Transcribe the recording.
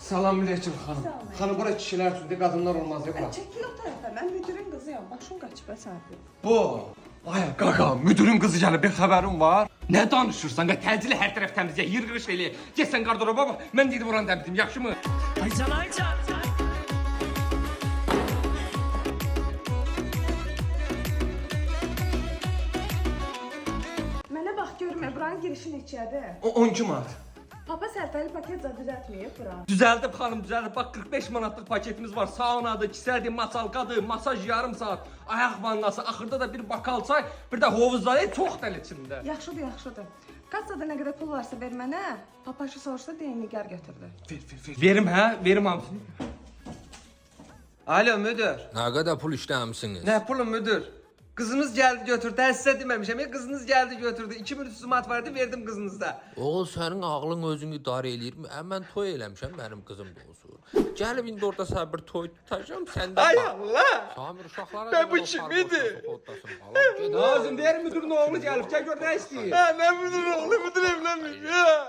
Selamünaleyküm hanım. Hanım bura kişiler üçün de qadınlar olmaz ya bura. Çekil o tarafa, ben müdürün kızıyım. Başım kaçıp sahip. Bu. Ay qaqa, müdürün qızı gəlib, bir xəbərim var. Nə danışırsan? Təcili hər tərəf təmizlə, yırğırış elə. Get sən qardıroba bax, mən dedim oranı təmizləyim, yaxşımı? Mənə bax görmə, buranın girişi neçədir? O 12 manat. Papa sərfəli paket zad düzəltməyib bura. Düzəldib xanım, düzəldib. Bax 45 manatlıq paketimiz var. Saunadır, kisədir, masalkadır, masaj yarım saat, ayaq vannası, axırda da bir bakal çay, bir də hovuzlar, çox dəl içində. Yaxşıdır, yaxşıdır. Kassada nə qədər pul varsa ver mənə. Papa şu soruşsa deyin nigar götürdü. Ver. Verim hə? Verim hamısını. Alo müdür. Nə qədər pul işləmisiniz? Nə pulum müdür? Kızınız geldi götürdü. Ben size dememişim. Ya kızınız geldi götürdü. 2000 üstümat vardı verdim kızınızda. Oğul sənin ağlın özünü idarə eləyirmi? Mən toy eləmişəm, mənim qızım da olsun. Gəlib indi orada sabır toy tutacağım, sən də Ay bax. Allah! Samir uşaqlara Ben da bu o kim karboşası idi? kodlasın falan. Nazım der müdürün oğlu gelip gel gör ne istiyor. Ha ne müdür oğlu müdür evlenmiş ya.